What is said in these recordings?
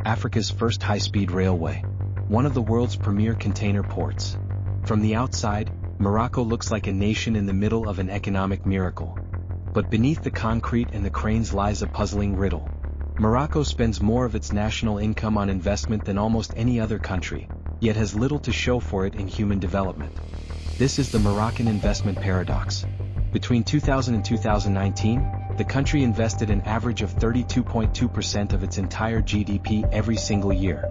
Africa's first high-speed railway, one of the world's premier container ports. From the outside, Morocco looks like a nation in the middle of an economic miracle. But beneath the concrete and the cranes lies a puzzling riddle. Morocco spends more of its national income on investment than almost any other country, yet has little to show for it in human development. This is the Moroccan investment paradox. Between 2000 and 2019, the country invested an average of 32.2% of its entire GDP every single year.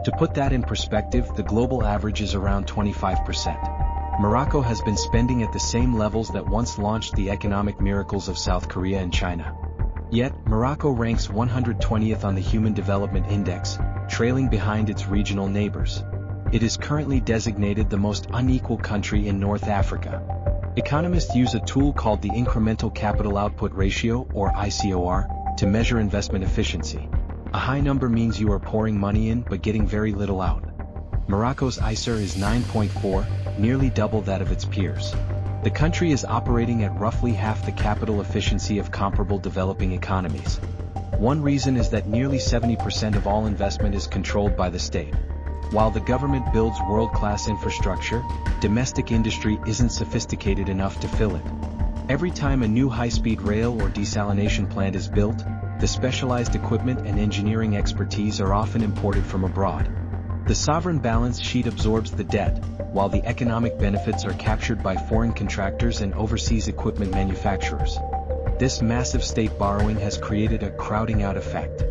To put that in perspective, the global average is around 25%. Morocco has been spending at the same levels that once launched the economic miracles of South Korea and China. Yet, Morocco ranks 120th on the Human Development Index, trailing behind its regional neighbors. It is currently designated the most unequal country in North Africa. Economists use a tool called the Incremental Capital Output Ratio, or ICOR, to measure investment efficiency. A high number means you are pouring money in but getting very little out. Morocco's ICOR is 9.4, nearly double that of its peers. The country is operating at roughly half the capital efficiency of comparable developing economies. One reason is that nearly 70% of all investment is controlled by the state. While the government builds world-class infrastructure, domestic industry isn't sophisticated enough to fill it. Every time a new high-speed rail or desalination plant is built, the specialized equipment and engineering expertise are often imported from abroad. The sovereign balance sheet absorbs the debt, while the economic benefits are captured by foreign contractors and overseas equipment manufacturers. This massive state borrowing has created a crowding out effect.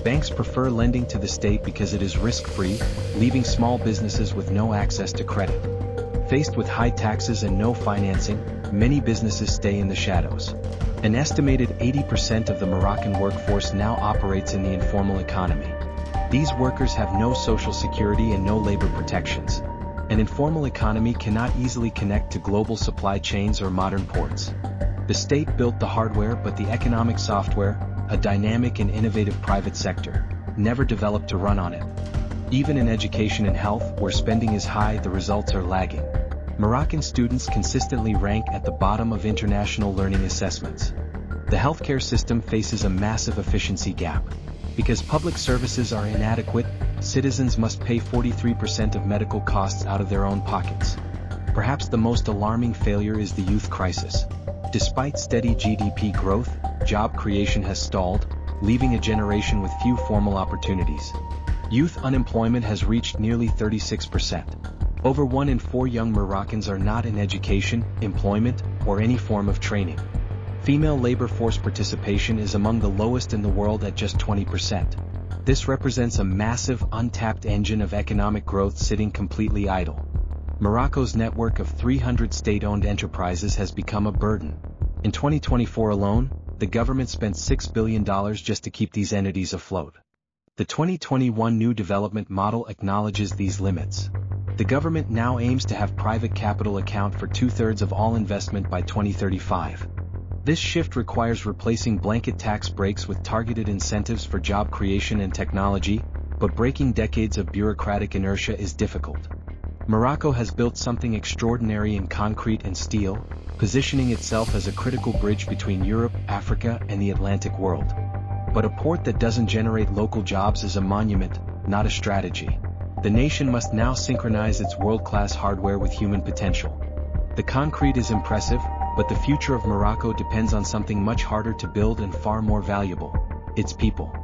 Banks prefer lending to the state because it is risk-free, leaving small businesses with no access to credit. Faced with high taxes and no financing, many businesses stay in the shadows. An estimated 80% of the Moroccan workforce now operates in the informal economy. These workers have no social security and no labor protections. An informal economy cannot easily connect to global supply chains or modern ports. The state built the hardware, but the economic software, a dynamic and innovative private sector, never developed to run on it. Even in education and health, where spending is high, the results are lagging. Moroccan students consistently rank at the bottom of international learning assessments. The healthcare system faces a massive efficiency gap. Because public services are inadequate, citizens must pay 43% of medical costs out of their own pockets. Perhaps the most alarming failure is the youth crisis. Despite steady GDP growth, job creation has stalled, leaving a generation with few formal opportunities. Youth unemployment has reached nearly 36%. Over 1 in 4 young Moroccans are not in education, employment, or any form of training. Female labor force participation is among the lowest in the world at just 20%. This represents a massive, untapped engine of economic growth sitting completely idle. Morocco's network of 300 state-owned enterprises has become a burden. In 2024 alone, the government spent $6 billion just to keep these entities afloat. The 2021 New Development Model acknowledges these limits. The government now aims to have private capital account for 2/3 of all investment by 2035. This shift requires replacing blanket tax breaks with targeted incentives for job creation and technology, but breaking decades of bureaucratic inertia is difficult. Morocco has built something extraordinary in concrete and steel, positioning itself as a critical bridge between Europe, Africa, and the Atlantic world. But a port that doesn't generate local jobs is a monument, not a strategy. The nation must now synchronize its world-class hardware with human potential. The concrete is impressive, but the future of Morocco depends on something much harder to build and far more valuable: its people.